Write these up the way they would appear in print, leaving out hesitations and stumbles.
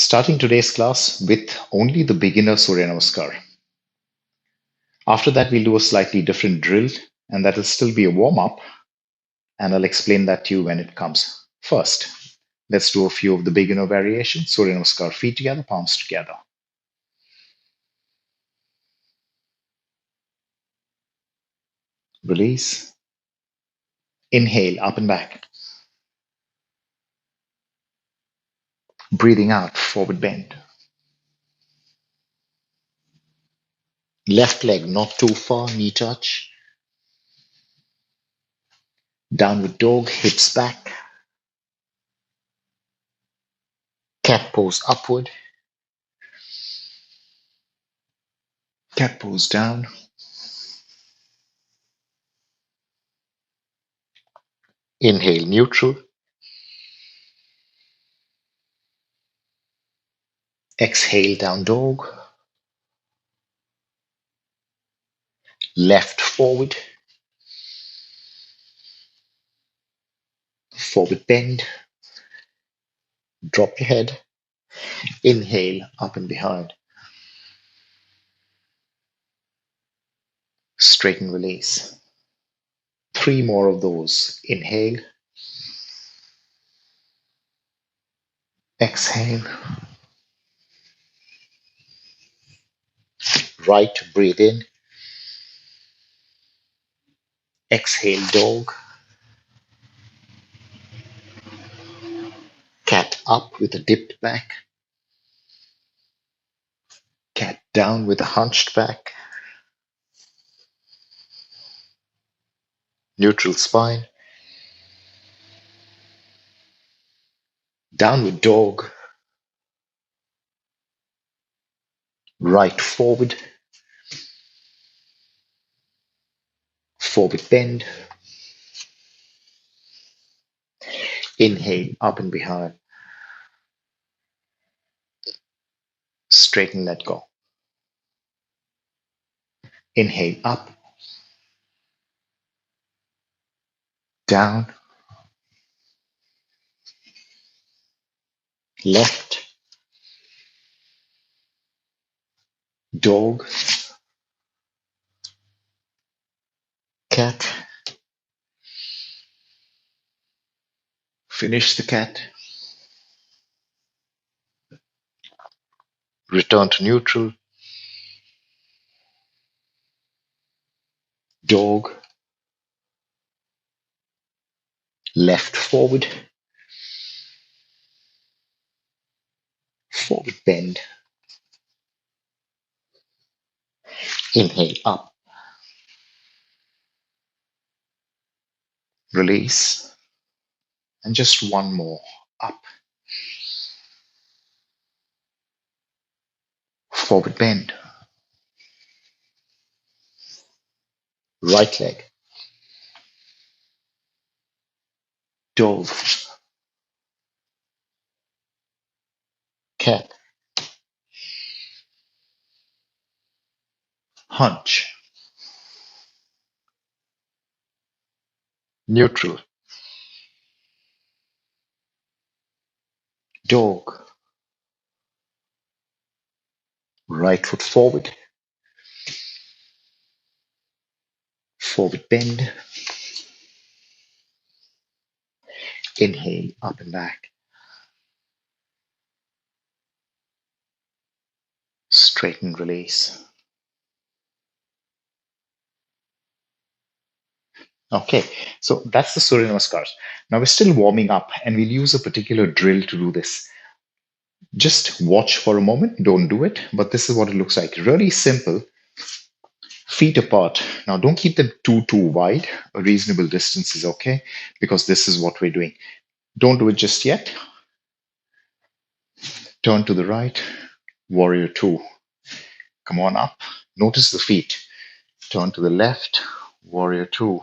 Starting today's class with only the beginner Surya Namaskar. After that, we'll do a slightly different drill, and that will still be a warm up, and I'll explain that to you when it comes. First, let's do a few of the beginner variations. Surya Namaskar, feet together, palms together. Release. Inhale, up and back. Breathing out, forward bend. Left leg not too far, knee touch. Downward dog, hips back. Cat pose upward. Cat pose down. Inhale, neutral. Exhale, down dog. Left forward. Forward bend. Drop your head. Inhale, up and behind. Straighten, release. 3 more of those. Inhale. Exhale. Right, breathe in. Exhale, dog. Cat up with a dipped back. Cat down with a hunched back. Neutral spine. Downward dog. Right forward. Forward bend. Inhale, up and behind. Straighten, let go. Inhale, up. Down. Left. Dog. Cat. Finish the cat. Return to neutral. Dog. Left forward. Forward bend. Inhale, up. Release. And just one more. Up. Forward bend. Right leg. Dove. Cat. Hunch. Neutral. Dog. Right foot forward. Forward bend. Inhale, up and back. Straighten, release. Okay, so that's the Surya Namaskars. Now we're still warming up and we'll use a particular drill to do this. Just watch for a moment, don't do it, but this is what it looks like. Really simple. Feet apart. Now don't keep them too wide. A reasonable distance is okay because this is what we're doing. Don't do it just yet. Turn to the right. Warrior two. Come on up. Notice the feet. Turn to the left. Warrior two.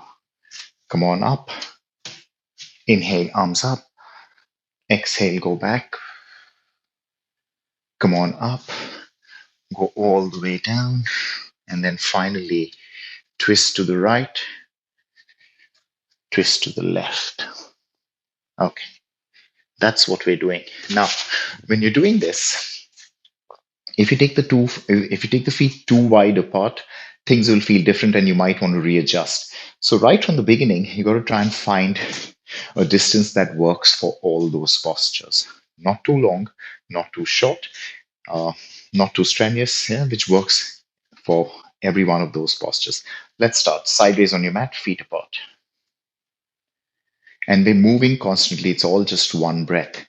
Come on up. Inhale, arms up. Exhale, go back. Come on up. Go all the way down. And then finally, twist to the right. Twist to the left. Okay. That's what we're doing. Now, when you're doing this, if you take the feet too wide apart, things will feel different and you might want to readjust. So right from the beginning, you got to try and find a distance that works for all those postures. Not too long, not too short, uh, not too strenuous, yeah, which works for every one of those postures. Let's start sideways on your mat, feet apart. And we're moving constantly. It's all just one breath.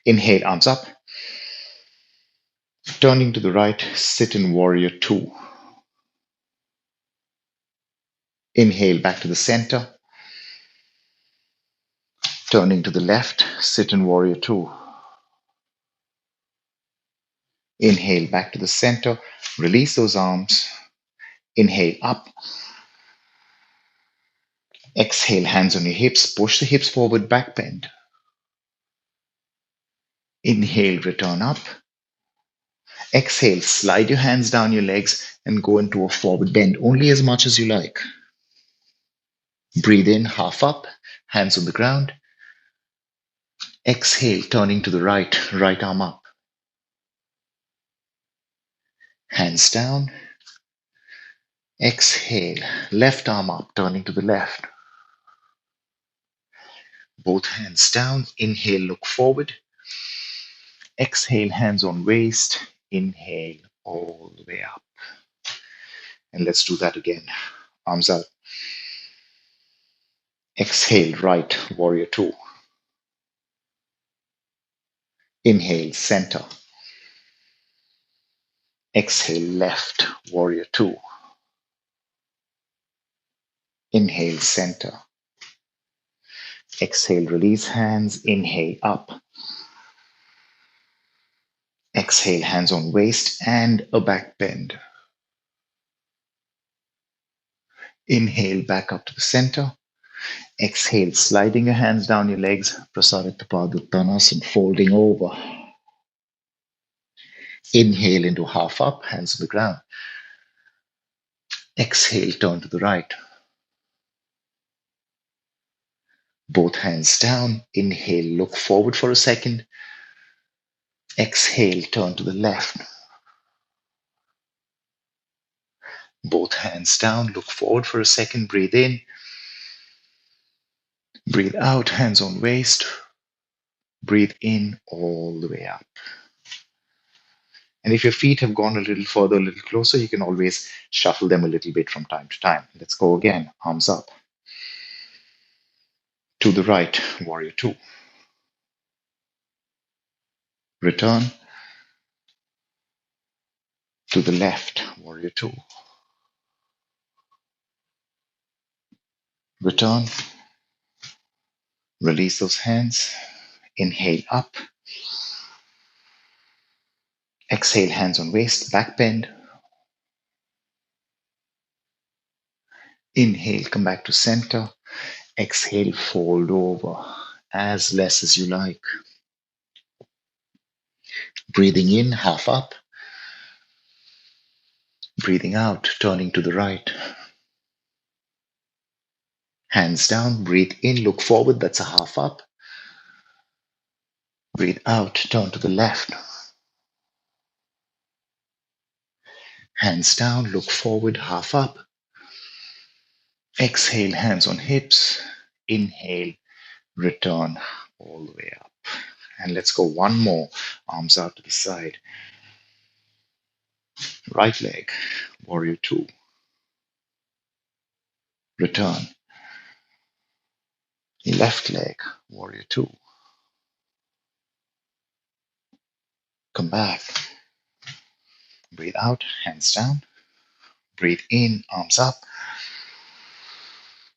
Inhale, arms up. Turning to the right, sit in warrior two. Inhale back to the center. Turning to the left, sit in warrior two. Inhale back to the center. Release those arms. Inhale up. Exhale, hands on your hips. Push the hips forward, back bend. Inhale, return up. Exhale, slide your hands down your legs and go into a forward bend, only as much as you like. Breathe in, half up, hands on the ground. Exhale, turning to the right, right arm up. Hands down. Exhale, left arm up, turning to the left. Both hands down. Inhale, look forward. Exhale, hands on waist. Inhale, all the way up. And let's do that again. Arms out. Exhale, right, warrior two. Inhale, center. Exhale, left, warrior two. Inhale, center. Exhale, release hands. Inhale, up. Exhale, hands on waist and a back bend. Inhale, back up to the center. Exhale, sliding your hands down your legs. Prasarita Paduttanasana, folding over. Inhale into half up, hands to the ground. Exhale, turn to the right. Both hands down. Inhale, look forward for a second. Exhale, turn to the left. Both hands down, look forward for a second. Breathe in. Breathe out, hands on waist. Breathe in all the way up. And if your feet have gone a little further, a little closer, you can always shuffle them a little bit from time to time. Let's go again. Arms up. To the right, warrior two. Return. To the left, warrior two. Return. Release those hands. Inhale up. Exhale, hands on waist, back bend. Inhale, come back to center. Exhale, fold over as less as you like. Breathing in, half up. Breathing out, turning to the right. Hands down, breathe in, look forward, that's a half up. Breathe out, turn to the left. Hands down, look forward, half up. Exhale, hands on hips. Inhale, return all the way up. And let's go one more. Arms out to the side. Right leg, warrior two. Return. Left leg, warrior two. Come back. Breathe out, hands down. Breathe in, arms up.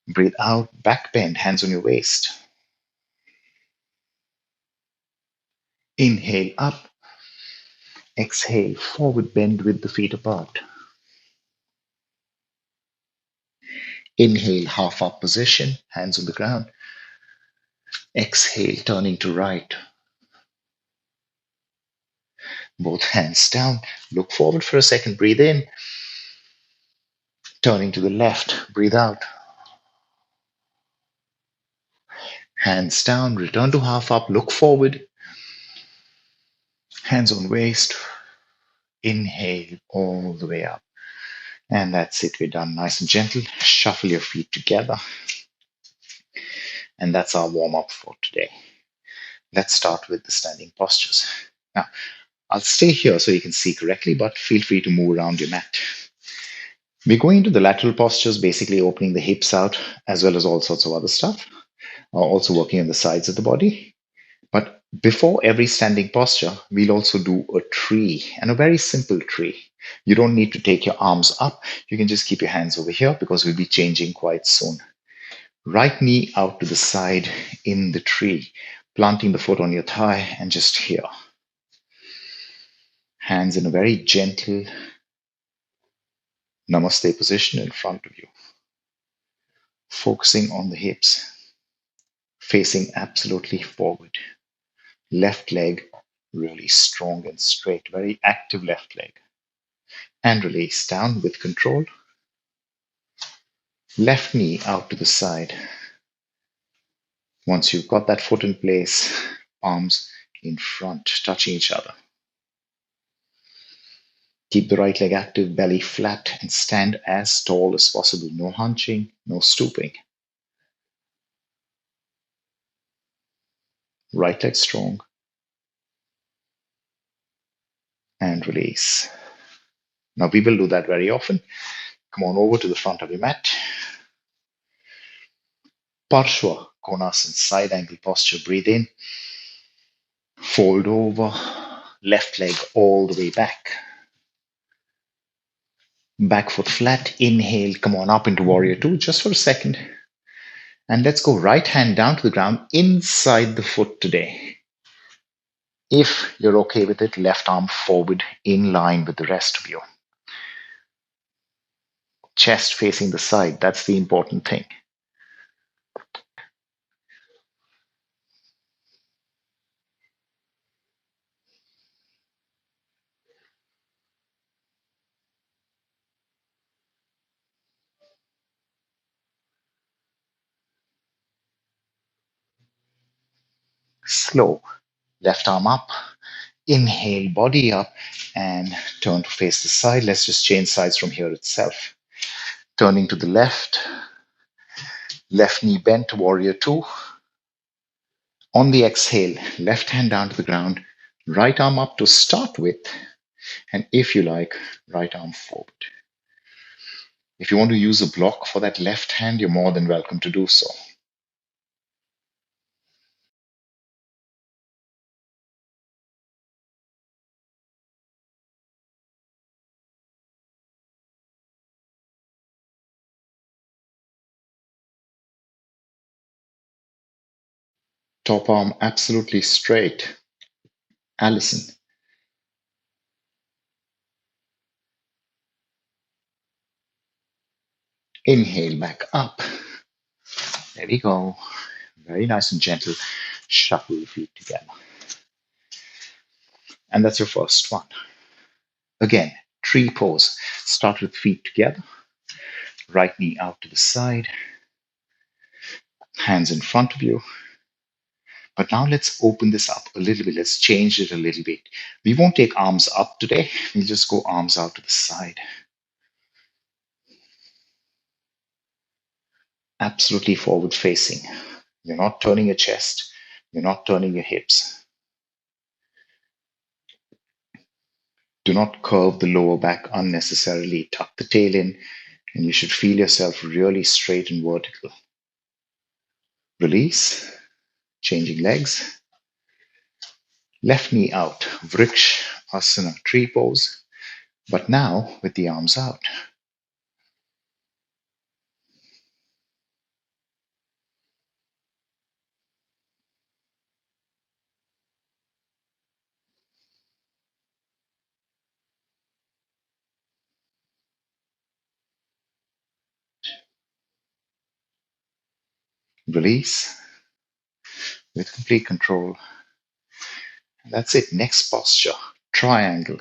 Breathe out, back bend, hands on your waist. Inhale up. Exhale, forward bend with the feet apart. Inhale, half up position, hands on the ground. Exhale, turning to right. Both hands down. Look forward for a second. Breathe in. Turning to the left. Breathe out. Hands down, return to half up, look forward, hands on waist. Inhale all the way up. And that's it. We're done. Nice and gentle. Shuffle your feet together. And that's our warm up for today. Let's start with the standing postures. Now, I'll stay here so you can see correctly, but feel free to move around your mat. We're going into the lateral postures, basically opening the hips out, as well as all sorts of other stuff. Also working on the sides of the body. But before every standing posture, we'll also do a tree, and a very simple tree. You don't need to take your arms up. You can just keep your hands over here because we'll be changing quite soon. Right knee out to the side in the tree, planting the foot on your thigh and just here. Hands in a very gentle namaste position in front of you. Focusing on the hips, facing absolutely forward. Left leg really strong and straight, very active left leg. And release down with control. Left knee out to the side. Once you've got that foot in place, palms in front, touching each other. Keep the right leg active, belly flat, and stand as tall as possible. No hunching, no stooping. Right leg strong. And release. Now we will do that very often. Come on over to the front of your mat. Parshva Konasana, side angle posture. Breathe in. Fold over. Left leg all the way back. Back foot flat. Inhale. Come on up into warrior two just for a second. And let's go right hand down to the ground inside the foot today. If you're okay with it, left arm forward in line with the rest of you. Chest facing the side. That's the important thing. Slow. Left arm up. Inhale, body up, and turn to face the side. Let's just change sides from here itself. Turning to the left. Left knee bent, warrior two. On the exhale, left hand down to the ground. Right arm up to start with. And if you like, right arm forward. If you want to use a block for that left hand, you're more than welcome to do so. Top arm absolutely straight. Allison. Inhale back up. There we go. Very nice and gentle. Shuffle the feet together. And that's your first one. Again, tree pose. Start with feet together. Right knee out to the side. Hands in front of you. But now let's open this up a little bit. Let's change it a little bit. We won't take arms up today. We'll just go arms out to the side. Absolutely forward facing. You're not turning your chest. You're not turning your hips. Do not curve the lower back unnecessarily. Tuck the tail in, and you should feel yourself really straight and vertical. Release. Changing legs. Left knee out. Vriksha Asana, tree pose. But now with the arms out. Release with complete control. That's it. Next posture, triangle.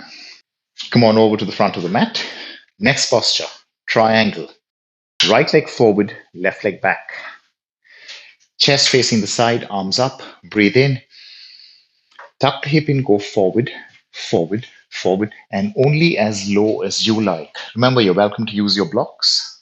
Come on over to the front of the mat. Next posture, triangle. Right leg forward, left leg back. Chest facing the side, arms up. Breathe in. Tuck the hip in, go forward, forward, forward, and only as low as you like. Remember, you're welcome to use your blocks.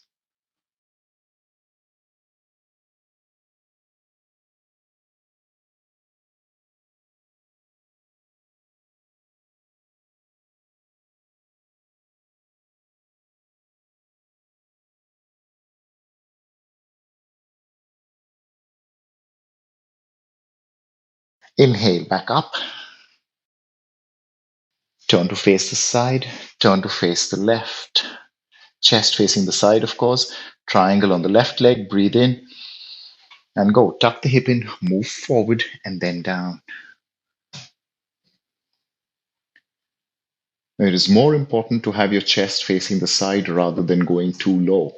Inhale, back up. Turn to face the side, turn to face the left. Chest facing the side, of course. Triangle on the left leg, breathe in and go. Tuck the hip in, move forward and then down. Now, it is more important to have your chest facing the side rather than going too low.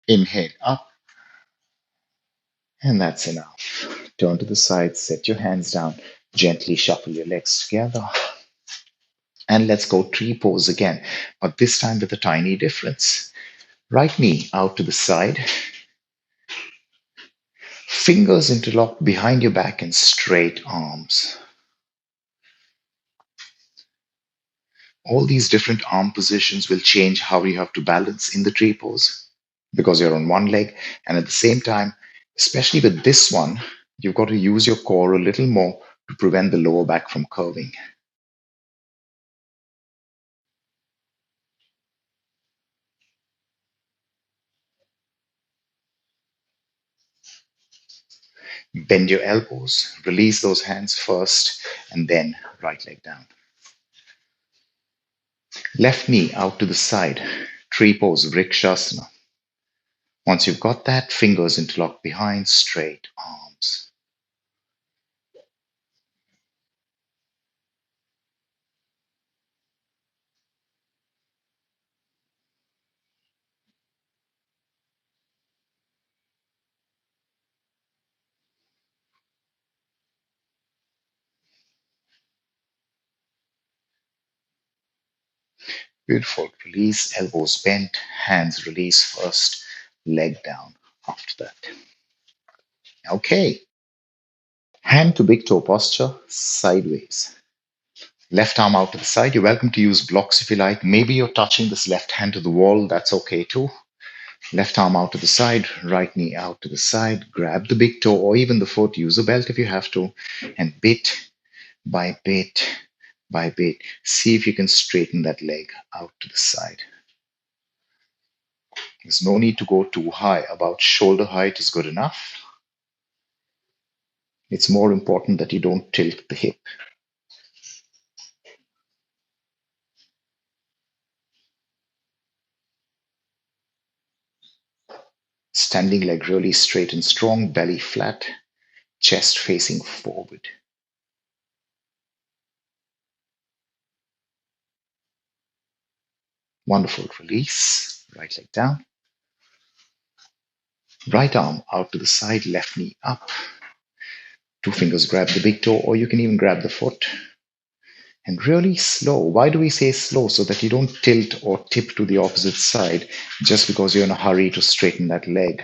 Inhale up, and that's enough. Turn to the side, set your hands down, gently shuffle your legs together. And let's go tree pose again, but this time with a tiny difference. Right knee out to the side, fingers interlocked behind your back and straight arms. All these different arm positions will change how you have to balance in the tree pose because you're on one leg. And at the same time, especially with this one, you've got to use your core a little more to prevent the lower back from curving. Bend your elbows, release those hands first, and then right leg down. Left knee out to the side, tree pose, Vrikshasana. Once you've got that, fingers interlocked behind, straight arms. Beautiful. Release, elbows bent, hands release first, leg down after that. Okay. Hand to big toe posture, sideways. Left arm out to the side. You're welcome to use blocks if you like. Maybe you're touching this left hand to the wall. That's okay too. Left arm out to the side, right knee out to the side. Grab the big toe or even the foot. Use a belt if you have to. And bit by bit by bit, see if you can straighten that leg out to the side. There's no need to go too high. About shoulder height is good enough. It's more important that you don't tilt the hip. Standing leg really straight and strong, belly flat, chest facing forward. Wonderful. Release. Right leg down. Right arm out to the side, left knee up. Two fingers grab the big toe, or you can even grab the foot. And really slow. Why do we say slow? So that you don't tilt or tip to the opposite side just because you're in a hurry to straighten that leg.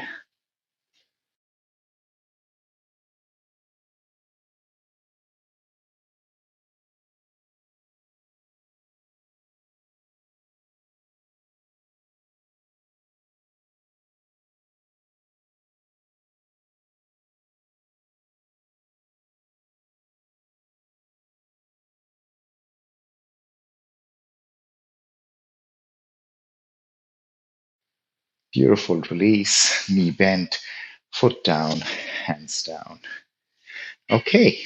Beautiful. Release. Knee bent, foot down, hands down. Okay.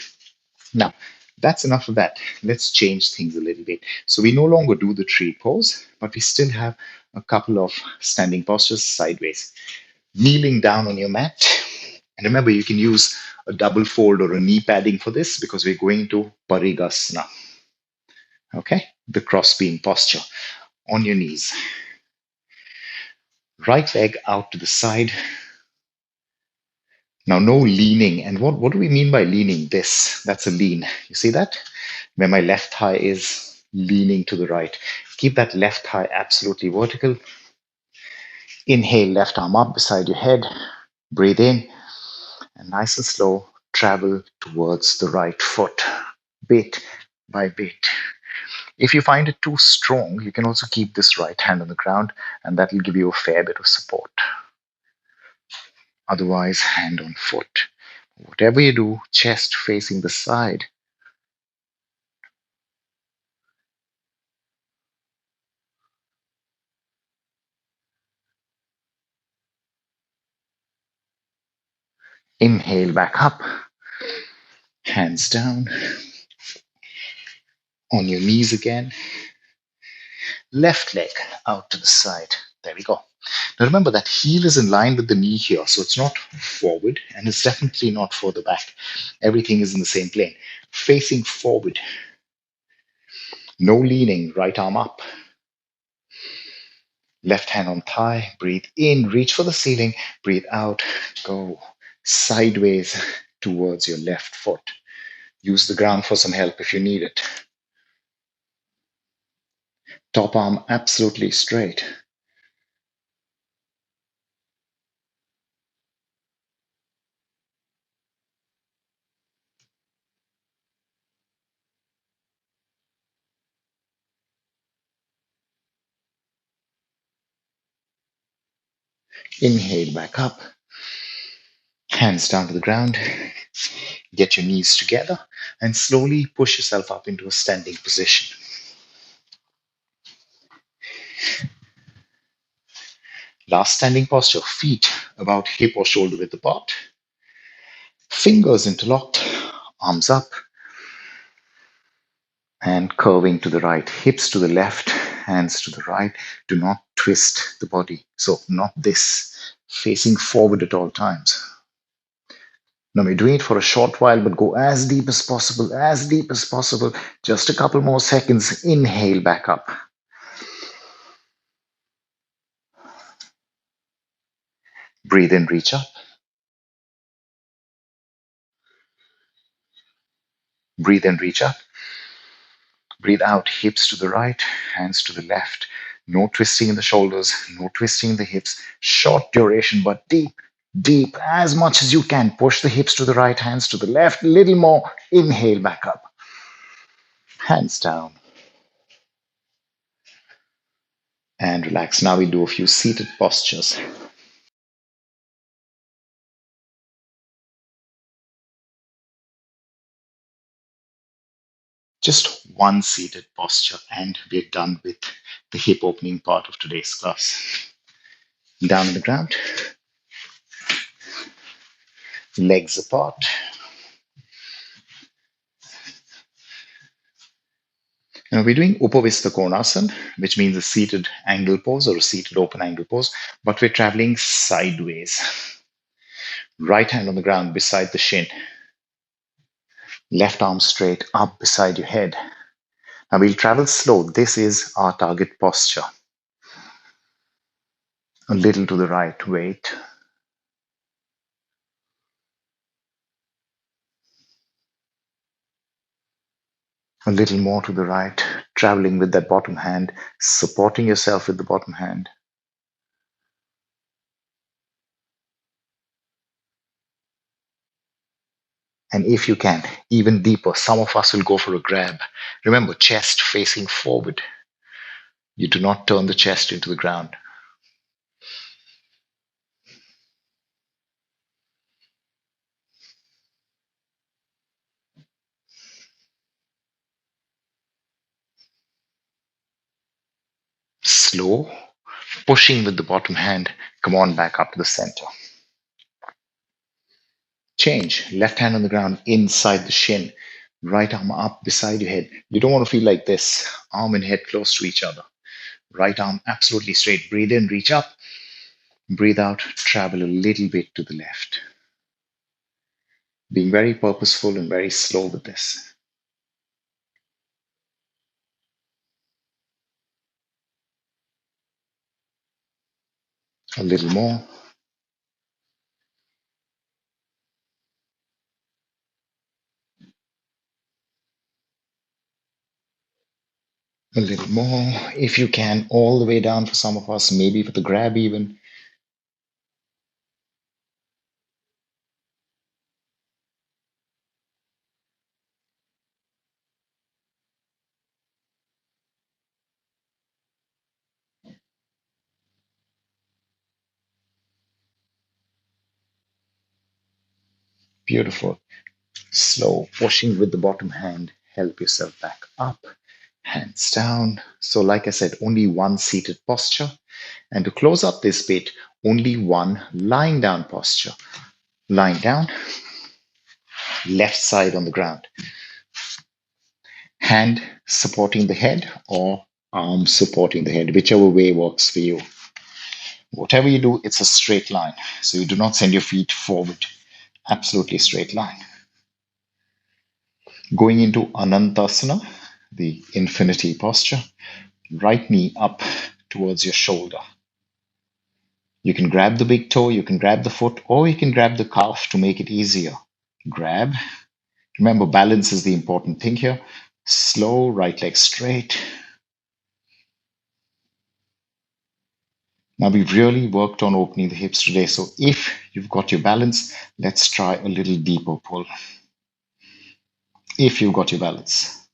Now, that's enough of that. Let's change things a little bit. So we no longer do the tree pose, but we still have a couple of standing postures sideways. Kneeling down on your mat. And remember, you can use a double fold or a knee padding for this because we're going to Parigasana. Okay? The cross beam posture on your knees. Right leg out to the side. Now, no leaning. And what do we mean by leaning? That's a lean. You see that? Where my left thigh is leaning to the right. Keep that left thigh absolutely vertical. Inhale, left arm up beside your head. Breathe in, and nice and slow, travel towards the right foot, bit by bit. If you find it too strong, you can also keep this right hand on the ground, and that will give you a fair bit of support. Otherwise, hand on foot. Whatever you do, chest facing the side. Inhale back up, hands down, on your knees again. Left leg out to the side. There we go. Now remember that heel is in line with the knee here, so it's not forward and it's definitely not further back. Everything is in the same plane. Facing forward. No leaning, right arm up. Left hand on thigh. Breathe in, reach for the ceiling. Breathe out, go sideways towards your left foot. Use the ground for some help if you need it. Top arm absolutely straight. Inhale back up. Hands down to the ground. Get your knees together and slowly push yourself up into a standing position. Last standing posture, feet about hip or shoulder width apart. Fingers interlocked, arms up, and curving to the right. Hips to the left, hands to the right. Do not twist the body. So, not this, facing forward at all times. Now, we're doing it for a short while, but go as deep as possible, as deep as possible. Just a couple more seconds. Inhale back up. Breathe in, reach up. Breathe in, reach up. Breathe out, hips to the right, hands to the left. No twisting in the shoulders, no twisting in the hips. Short duration, but deep, deep, as much as you can. Push the hips to the right, hands to the left. Little more. Inhale back up. Hands down. And relax. Now we do a few seated postures. Just one seated posture, and we're done with the hip opening part of today's class. Down on the ground, legs apart. Now we're doing Upavista Konasana, which means a seated angle pose or a seated open angle pose, but we're traveling sideways. Right hand on the ground beside the shin. Left arm straight up beside your head. Now we'll travel slow. This is our target posture. A little to the right, wait. A little more to the right, traveling with that bottom hand, supporting yourself with the bottom hand. And if you can, even deeper, some of us will go for a grab. Remember, chest facing forward. You do not turn the chest into the ground. Slow, pushing with the bottom hand. Come on back up to the center. Change. Left hand on the ground inside the shin. Right arm up beside your head. You don't want to feel like this. Arm and head close to each other. Right arm absolutely straight. Breathe in, reach up. Breathe out, travel a little bit to the left. Being very purposeful and very slow with this. A little more. A little more. If you can, all the way down for some of us, maybe with a grab even. Beautiful. Slow, pushing with the bottom hand. Help yourself back up, hands down. So, like I said, only one seated posture. And to close up this bit, only one lying down posture. Lying down, left side on the ground. Hand supporting the head or arm supporting the head, whichever way works for you. Whatever you do, it's a straight line. So you do not send your feet forward. Absolutely straight line. Going into Anantasana, the infinity posture, right knee up towards your shoulder. You can grab the big toe, you can grab the foot, or you can grab the calf to make it easier. Grab. Remember, balance is the important thing here. Slow, right leg straight. Now, we've really worked on opening the hips today. So if you've got your balance, let's try a little deeper pull. If you've got your balance,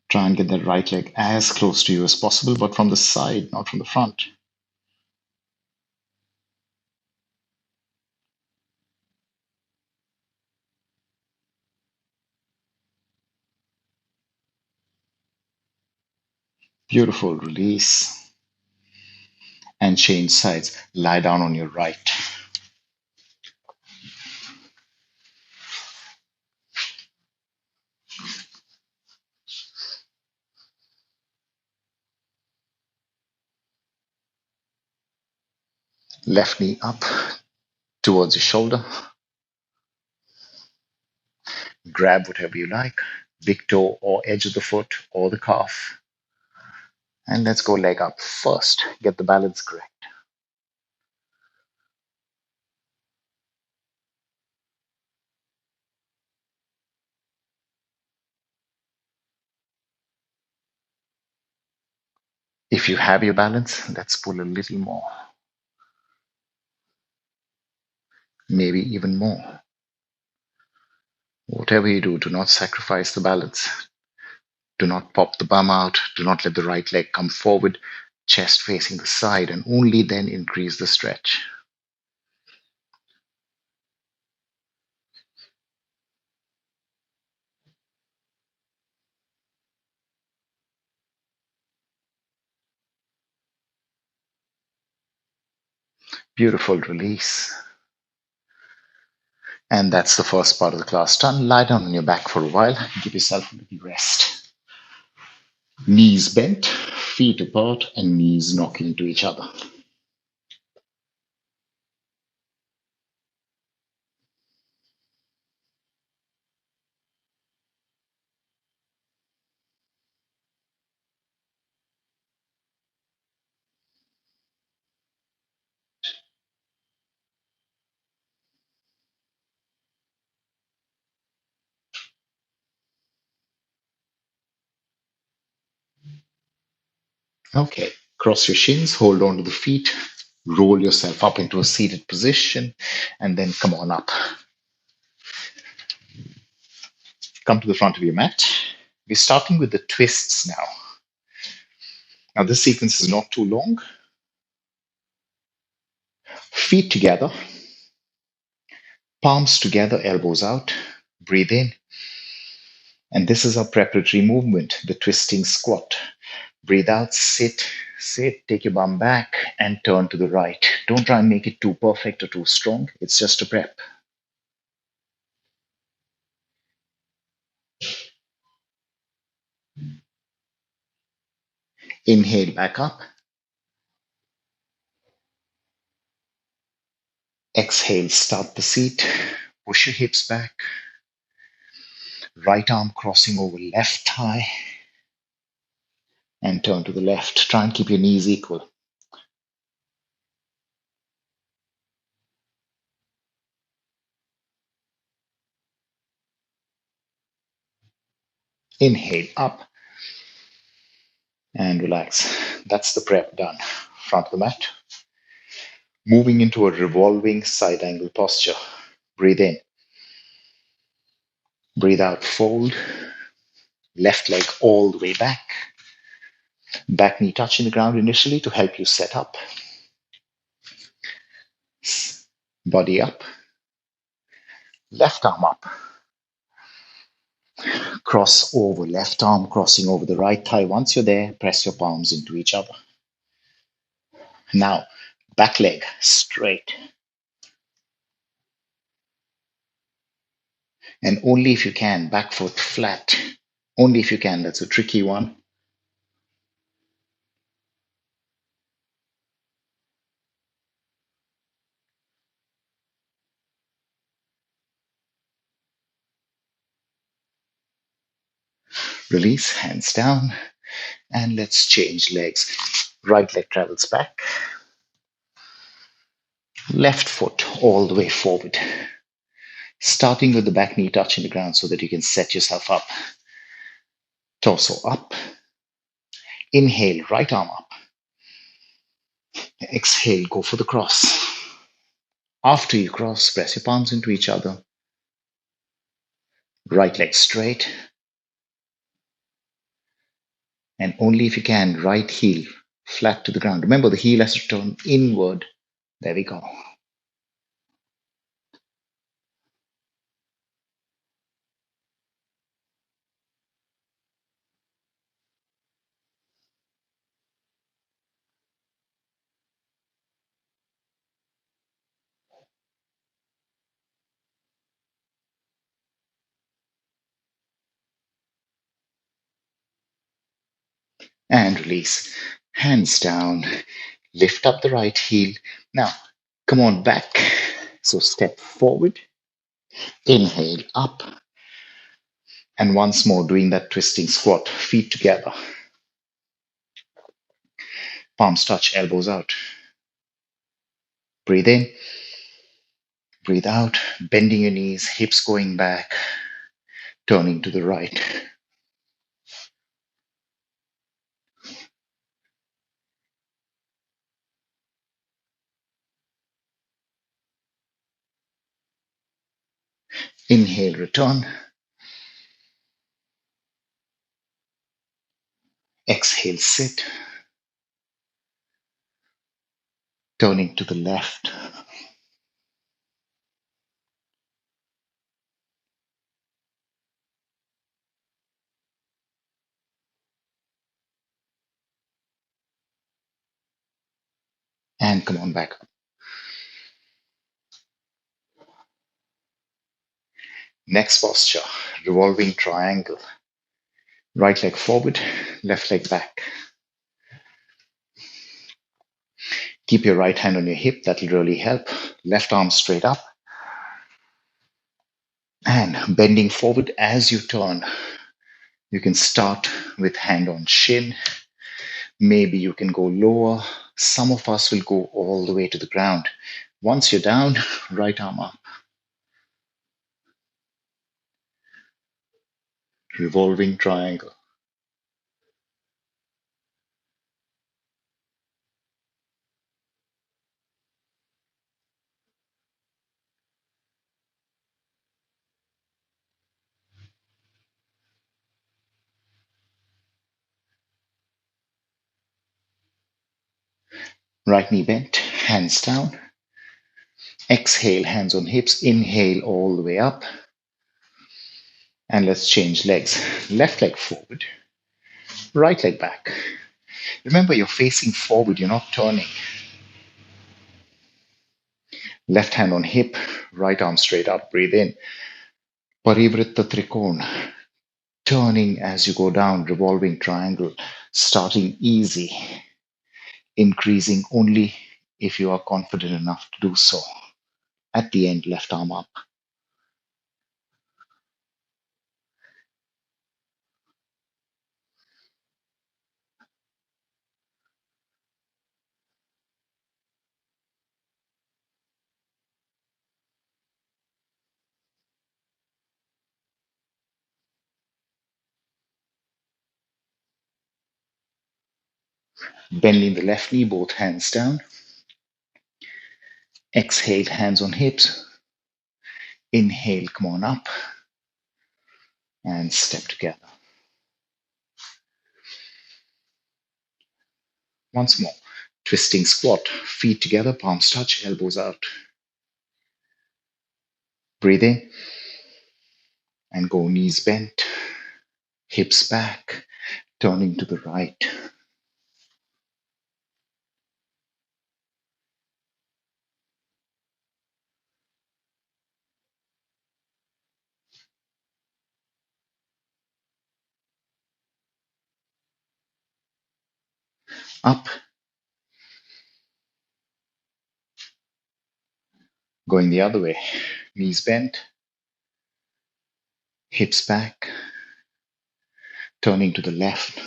try and get that right leg as close to you as possible, but from the side, not from the front. Beautiful. Release and change sides. Lie down on your right. Left knee up towards your shoulder. Grab whatever you like, big toe or edge of the foot or the calf. And let's go leg up first. Get the balance correct. If you have your balance, let's pull a little more, maybe even more. Whatever you do not sacrifice the balance. Do not pop the bum out. Do not let the right leg come forward, chest facing the side, and only then increase the stretch. Beautiful. Release. And that's the first part of the class done. Lie down on your back for a while. Give yourself a little rest. Knees bent, feet apart, and knees knocking into each other. Okay, cross your shins, hold on to the feet, roll yourself up into a seated position, and then come on up. Come to the front of your mat. We're starting with the twists now. Now, this sequence is not too long. Feet together, palms together, elbows out. Breathe in. And this is our preparatory movement, the twisting squat. Breathe out, sit, sit, take your bum back, and turn to the right. Don't try and make it too perfect or too strong. It's just a prep. Inhale back up. Exhale, start the seat. Push your hips back. Right arm crossing over left thigh. And turn to the left. Try and keep your knees equal. Inhale up and relax. That's the prep done. Front of the mat. Moving into a revolving side angle posture. Breathe in. Breathe out, fold. Left leg all the way back. Back knee touching the ground initially to help you set up. Body up. Left arm up. Cross over left arm, crossing over the right thigh. Once you're there, press your palms into each other. Now, back leg straight. And only if you can, back foot flat. Only if you can. That's a tricky one. Release, hands down. And let's change legs. Right leg travels back. Left foot all the way forward. Starting with the back knee touching the ground so that you can set yourself up. Torso up. Inhale, right arm up. Exhale, go for the cross. After you cross, press your palms into each other. Right leg straight. And only if you can, right heel flat to the ground. Remember, the heel has to turn inward. There we go. And release. Hands down. Lift up the right heel. Now, come on back. So step forward. Inhale up. And once more, doing that twisting squat. Feet together. Palms touch, elbows out. Breathe in. Breathe out. Bending your knees, hips going back. Turning to the right. Inhale, return. Exhale, sit. Turning to the left. And come on back up. Next posture, revolving triangle. Right leg forward, left leg back. Keep your right hand on your hip, that'll really help. Left arm straight up. And bending forward as you turn. You can start with hand on shin. Maybe you can go lower. Some of us will go all the way to the ground. Once you're down, right arm up. Revolving triangle. Right knee bent, hands down. Exhale, hands on hips. Inhale all the way up. And let's change legs. Left leg forward, right leg back. Remember, you're facing forward, you're not turning. Left hand on hip, right arm straight up. Breathe in. Parivritta Trikona. Turning as you go down, revolving triangle. Starting easy, increasing only if you are confident enough to do so. At the end, left arm up. Bending the left knee, both hands down. Exhale, hands on hips. Inhale, come on up. And step together. Once more. Twisting squat. Feet together, palms touch, elbows out. Breathe in. And go knees bent. Hips back. Turning to the right. Up. Going the other way. Knees bent. Hips back. Turning to the left.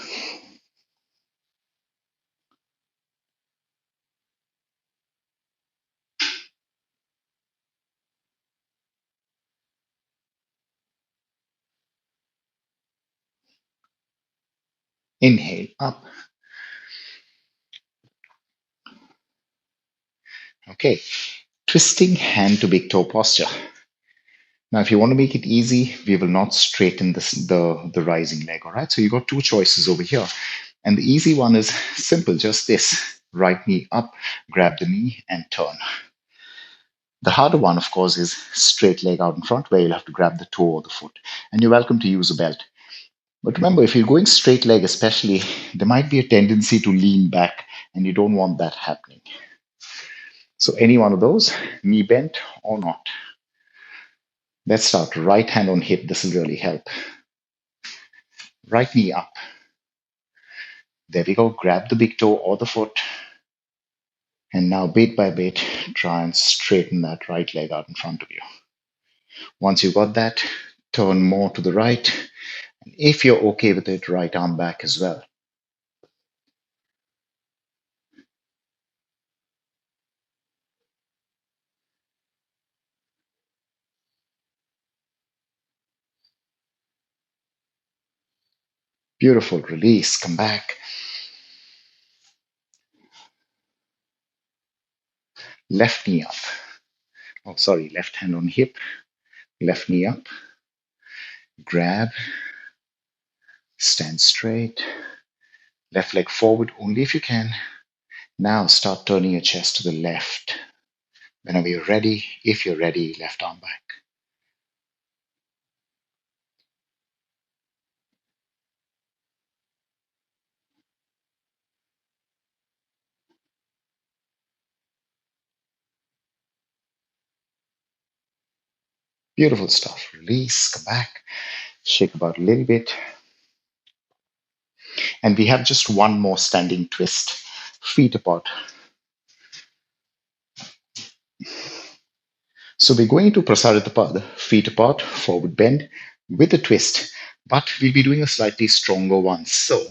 Inhale, up. Okay. Twisting hand to big toe posture. Now, if you want to make it easy, we will not straighten the rising leg, all right? So you got two choices over here. And the easy one is simple, just this. Right knee up, grab the knee and turn. The harder one, of course, is straight leg out in front, where you'll have to grab the toe or the foot. And you're welcome to use a belt. But remember, if you're going straight leg especially, there might be a tendency to lean back, and you don't want that happening. So any one of those, knee bent or not. Let's start. Right hand on hip. This will really help. Right knee up. There we go. Grab the big toe or the foot. And now, bit by bit, try and straighten that right leg out in front of you. Once you've got that, turn more to the right. And if you're okay with it, right arm back as well. Beautiful. Release. Come back. Left knee up. Oh, sorry. Left hand on hip. Left knee up. Grab. Stand straight. Left leg forward only if you can. Now start turning your chest to the left. Whenever you're ready, if you're ready, left arm back. Beautiful stuff. Release, come back, shake about a little bit. And we have just one more standing twist. Feet apart. So we're going to Prasaritapada, feet apart, forward bend with a twist. But we'll be doing a slightly stronger one. So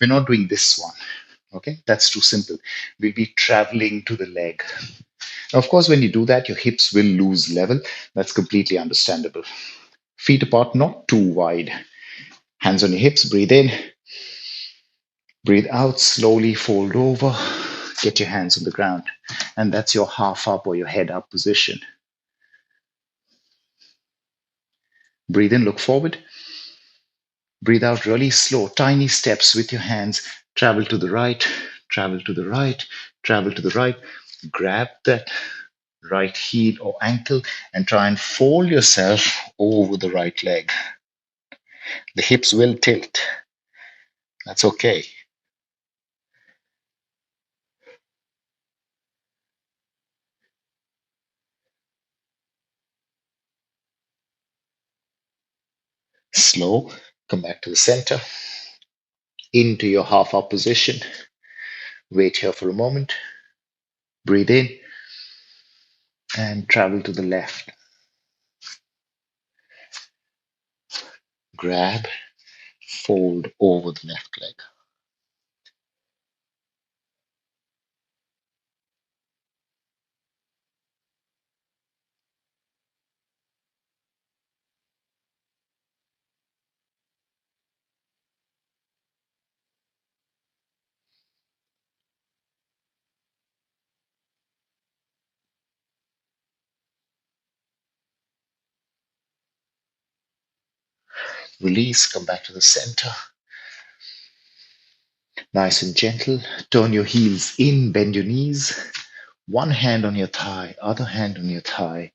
we're not doing this one. Okay, that's too simple. We'll be traveling to the leg. Now, of course, when you do that, your hips will lose level. That's completely understandable. Feet apart, not too wide. Hands on your hips, breathe in. Breathe out, slowly fold over. Get your hands on the ground. And that's your half up or your head up position. Breathe in, look forward. Breathe out really slow, tiny steps with your hands. Travel to the right, travel to the right, travel to the right. Grab that right heel or ankle and try and fold yourself over the right leg. The hips will tilt. That's okay. Slow. Come back to the center. Into your half up position. Wait here for a moment. Breathe in and travel to the left. Grab, fold over the left leg. Release, come back to the center. Nice and gentle. Turn your heels in, bend your knees. One hand on your thigh, other hand on your thigh.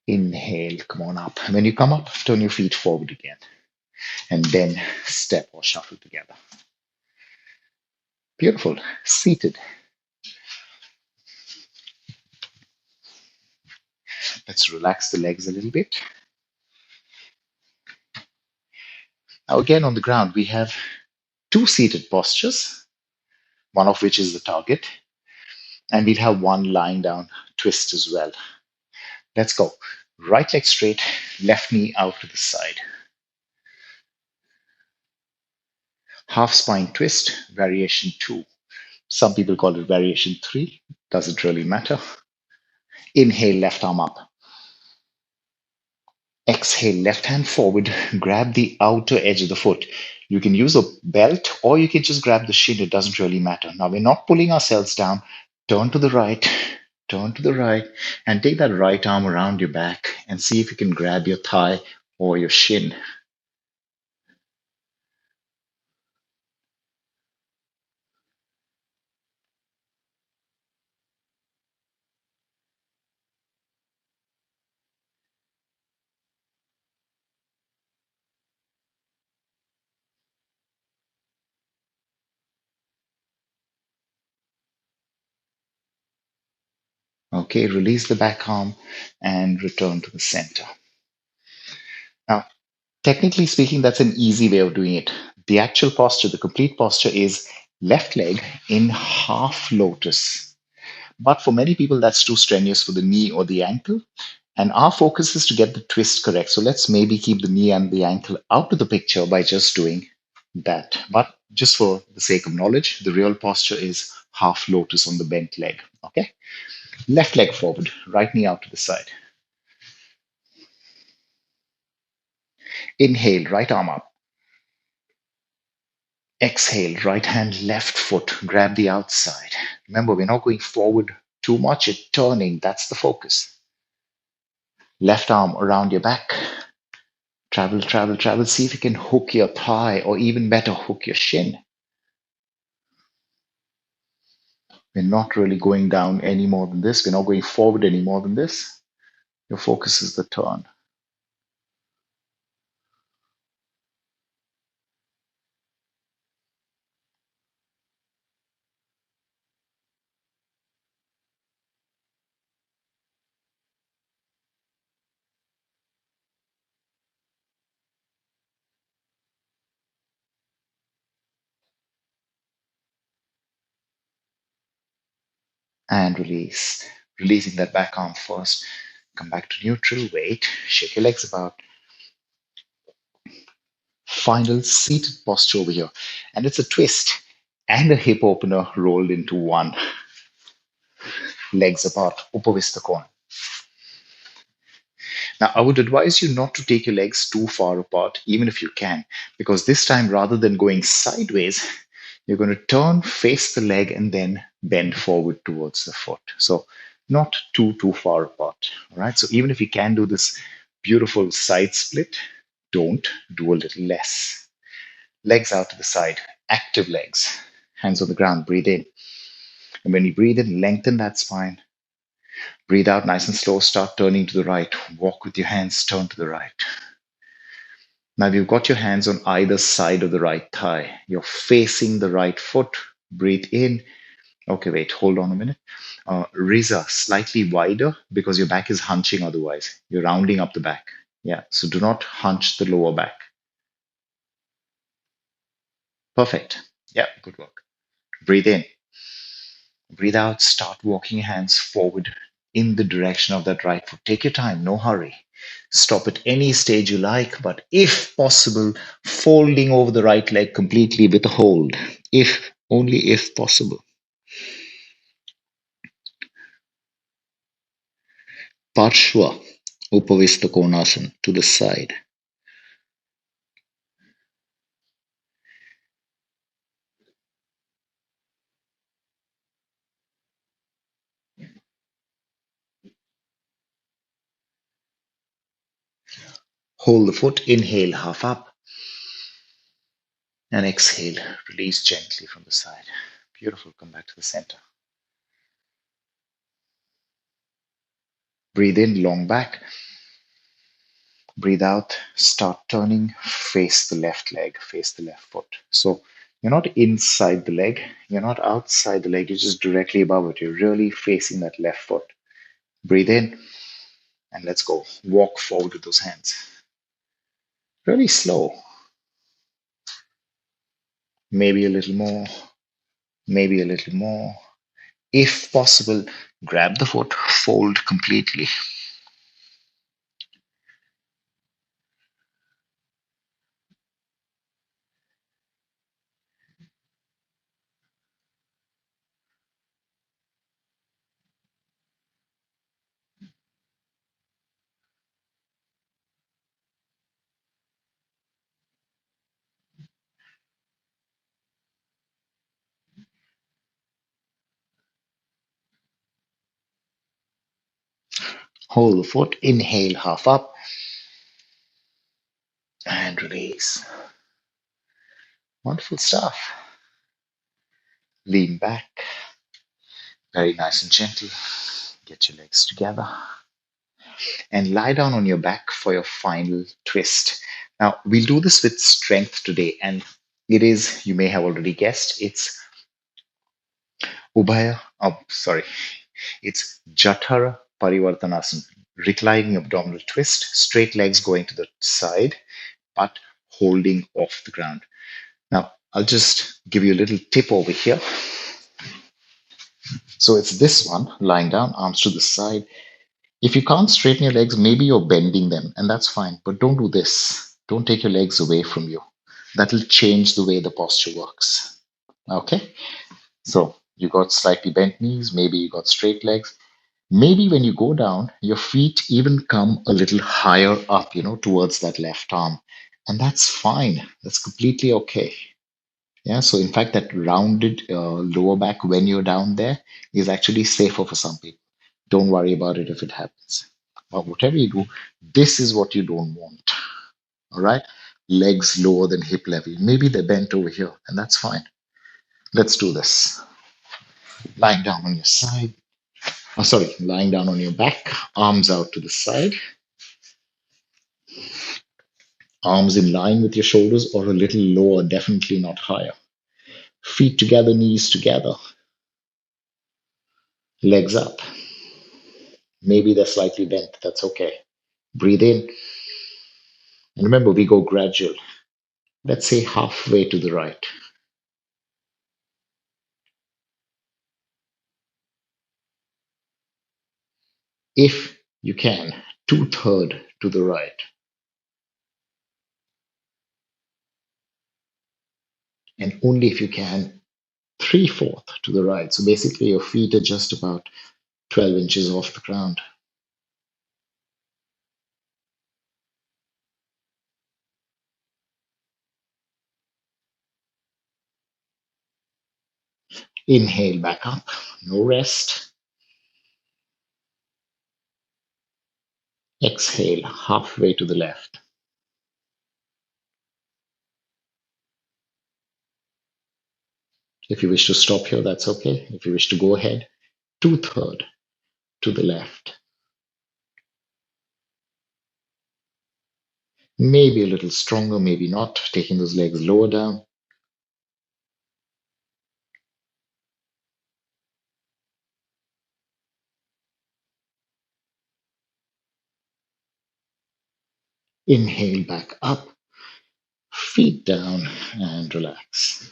Inhale, come on up. When you come up, turn your feet forward again. And then step or shuffle together. Beautiful. Seated. Let's relax the legs a little bit. Now, again, on the ground, we have two seated postures, one of which is the target, and we'll have one lying down twist as well. Let's go. Right leg straight, left knee out to the side. Half spine twist, variation 2. Some people call it variation 3. Doesn't really matter. Inhale, left arm up. Exhale, left hand forward. Grab the outer edge of the foot. You can use a belt or you can just grab the shin. It doesn't really matter. Now, we're not pulling ourselves down. Turn to the right, turn to the right, and take that right arm around your back and see if you can grab your thigh or your shin. Okay, release the back arm and return to the center. Now, technically speaking, that's an easy way of doing it. The actual posture, the complete posture is left leg in half lotus. But for many people, that's too strenuous for the knee or the ankle. And our focus is to get the twist correct. So let's maybe keep the knee and the ankle out of the picture by just doing that. But just for the sake of knowledge, the real posture is half lotus on the bent leg. Okay? Left leg forward, right knee out to the side. Inhale, right arm up. Exhale, right hand, left foot, grab the outside. Remember, we're not going forward too much, it's turning. That's the focus. Left arm around your back. Travel, travel, travel. See if you can hook your thigh or even better, hook your shin. We're not really going down any more than this. We're not going forward any more than this. Your focus is the turn. And release. Releasing that back arm first. Come back to neutral. Wait. Shake your legs about. Final seated posture over here. And it's a twist and a hip opener rolled into one. Legs apart. Upavista Kona. Now, I would advise you not to take your legs too far apart, even if you can, because this time, rather than going sideways, you're going to turn, face the leg, and then bend forward towards the foot. So, not too far apart. All right. So, even if you can do this beautiful side split, don't do a little less. Legs out to the side, active legs, hands on the ground, breathe in. And when you breathe in, lengthen that spine. Breathe out nice and slow, start turning to the right. Walk with your hands, turn to the right. Now you've got your hands on either side of the right thigh. You're facing the right foot. Breathe in. Okay, wait, hold on a minute. Riza, slightly wider because your back is hunching otherwise. You're rounding up the back. Yeah, so do not hunch the lower back. Perfect. Yeah, good work. Breathe in. Breathe out. Start walking your hands forward in the direction of that right foot. Take your time, no hurry. Stop at any stage you like, but if possible, folding over the right leg completely with a hold. If, only if possible. Parshva, Upavista Konasana, to the side. Hold the foot, inhale, half up. And exhale, release gently from the side. Beautiful. Come back to the center. Breathe in, long back. Breathe out, start turning, face the left leg, face the left foot. So you're not inside the leg, you're not outside the leg, you're just directly above it. You're really facing that left foot. Breathe in and let's go. Walk forward with those hands. Really slow. Maybe a little more, maybe a little more. If possible, grab the foot, fold completely. Hold the foot, inhale half up and release. Wonderful stuff. Lean back, very nice and gentle. Get your legs together and lie down on your back for your final twist. Now, we'll do this with strength today, and it is, you may have already guessed, it's Ubhaya, oh, sorry, it's Jatara Parivartanasana, reclining abdominal twist, straight legs going to the side, but holding off the ground. Now, I'll just give you a little tip over here. So it's this one, lying down, arms to the side. If you can't straighten your legs, maybe you're bending them, and that's fine. But don't do this. Don't take your legs away from you. That will change the way the posture works. Okay? So you got slightly bent knees, maybe you got straight legs. Maybe when you go down, your feet even come a little higher up, towards that left arm. And that's fine. That's completely okay. Yeah, so in fact, that rounded lower back when you're down there is actually safer for some people. Don't worry about it if it happens. But whatever you do, this is what you don't want. All right? Legs lower than hip level. Maybe they're bent over here, and that's fine. Let's do this. Lying down on your side. Oh, sorry, lying down on your back, arms out to the side, arms in line with your shoulders or a little lower, definitely not higher. Feet together, knees together, legs up. Maybe they're slightly bent. That's okay. Breathe in. And remember, we go gradual. Let's say halfway to the right. If you can, two-third to the right. And only if you can, three-fourth to the right. So basically, your feet are just about 12 inches off the ground. Inhale back up, no rest. Exhale halfway to the left. If you wish to stop here, that's okay. If you wish to go ahead, two-third to the left. Maybe a little stronger, maybe not. Taking those legs lower down. Inhale back up, feet down, and relax.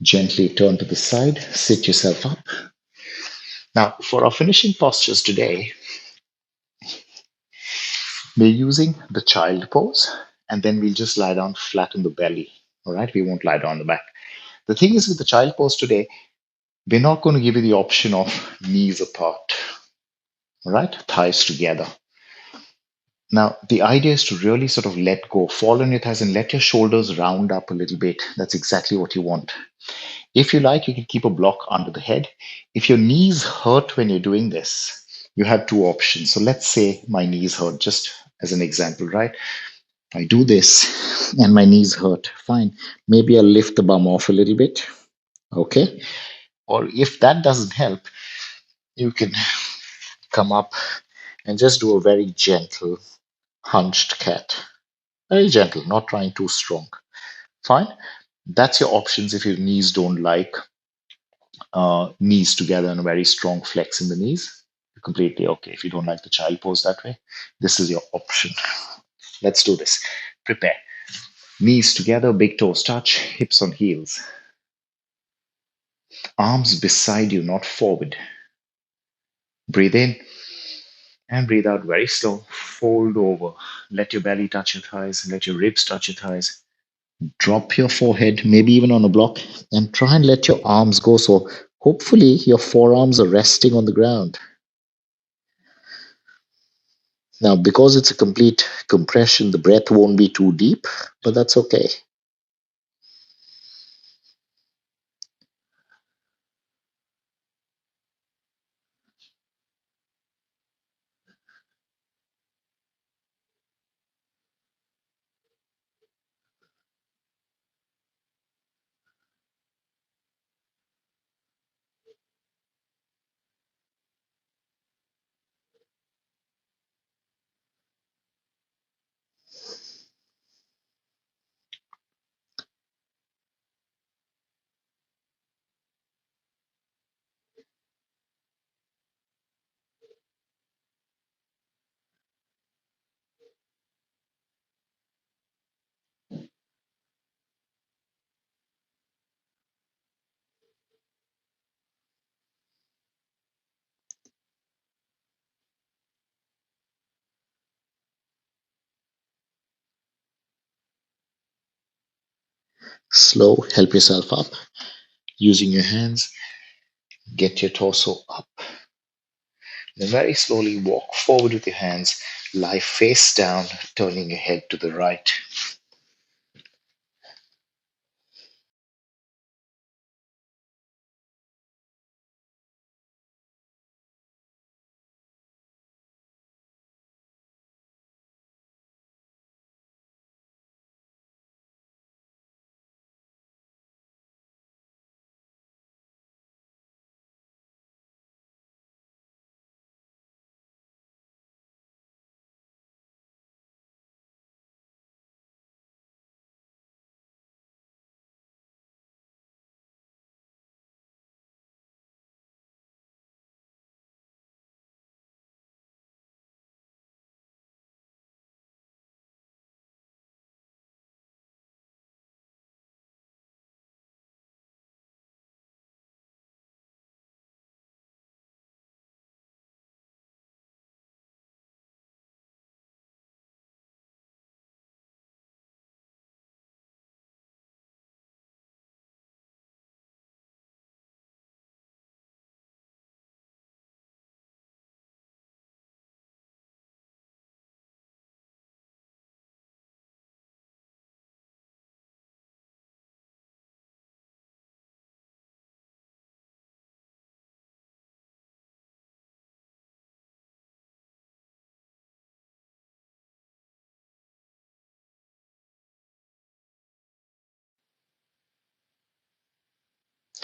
Gently turn to the side, sit yourself up. Now, for our finishing postures today, we're using the child pose, and then we'll just lie down flat on the belly. All right, we won't lie down on the back. The thing is with the child pose today, we're not going to give you the option of knees apart, all right, thighs together. Now, the idea is to really sort of let go, fall on your thighs, and let your shoulders round up a little bit. That's exactly what you want. If you like, you can keep a block under the head. If your knees hurt when you're doing this, you have two options. So let's say my knees hurt, just as an example, right? I do this and my knees hurt. Fine. Maybe I'll lift the bum off a little bit. Okay. Or if that doesn't help, you can come up and just do a very gentle hunched cat. Very gentle, not trying too strong. Fine. That's your options if your knees don't like knees together and a very strong flex in the knees. You're completely okay. If you don't like the child pose that way, this is your option. Let's do this. Prepare. Knees together, big toes touch, hips on heels. Arms beside you, not forward. Breathe in and breathe out very slow. Fold over. Let your belly touch your thighs. Let your ribs touch your thighs. Drop your forehead, maybe even on a block, and try and let your arms go. So hopefully your forearms are resting on the ground. Now, because it's a complete compression, the breath won't be too deep, but that's okay. Slow, help yourself up. Using your hands, get your torso up. Then very slowly walk forward with your hands, lie face down, turning your head to the right.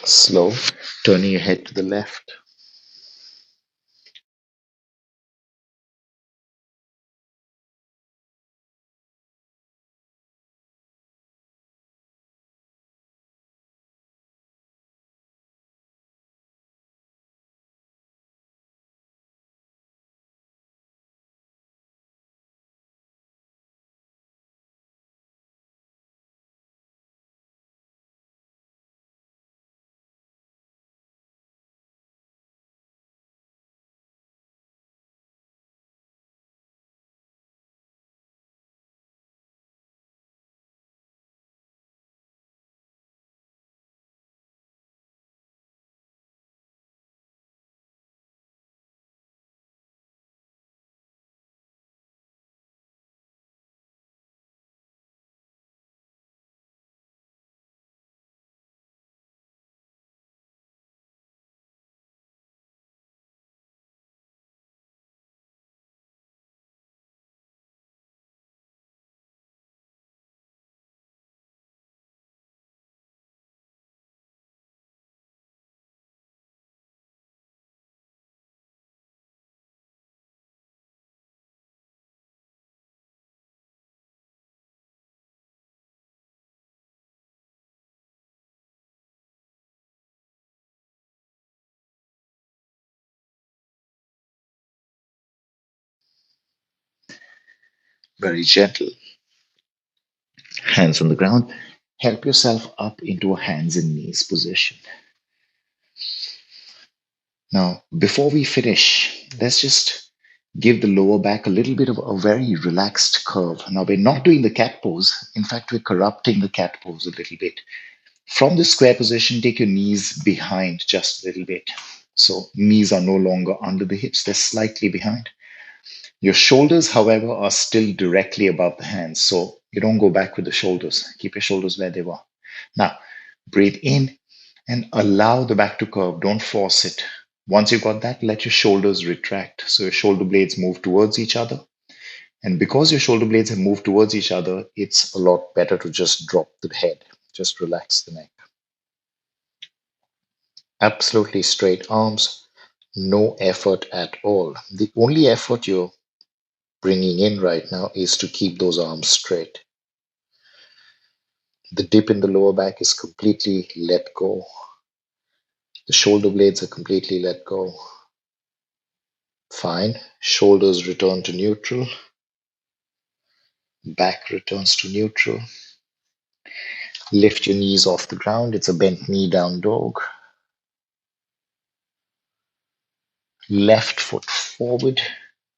Slow, turning your head to the left. Very gentle. Hands on the ground. Help yourself up into a hands and knees position. Now, before we finish, let's just give the lower back a little bit of a very relaxed curve. Now, we're not doing the cat pose. In fact, we're corrupting the cat pose a little bit. From the square position, take your knees behind just a little bit. So, knees are no longer under the hips, they're slightly behind. Your shoulders, however, are still directly above the hands. So, you don't go back with the shoulders. Keep your shoulders where they were. Now, breathe in and allow the back to curve. Don't force it. Once you've got that, let your shoulders retract. So your shoulder blades move towards each other. And because your shoulder blades have moved towards each other, it's a lot better to just drop the head. Just relax the neck. Absolutely straight arms, no effort at all. The only effort you're bringing in right now is to keep those arms straight. The dip in the lower back is completely let go. The shoulder blades are completely let go. Fine. Shoulders return to neutral. Back returns to neutral. Lift your knees off the ground. It's a bent knee down dog. Left foot forward.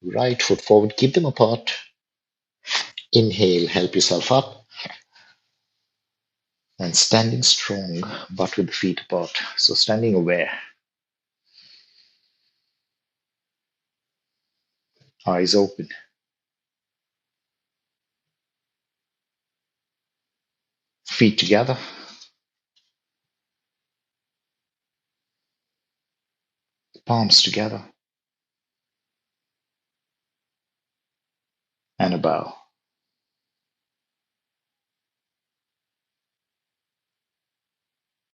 Right foot forward. Keep them apart. Inhale, help yourself up. And standing strong, but with the feet apart. So standing aware. Eyes open. Feet together. Palms together. And a bow.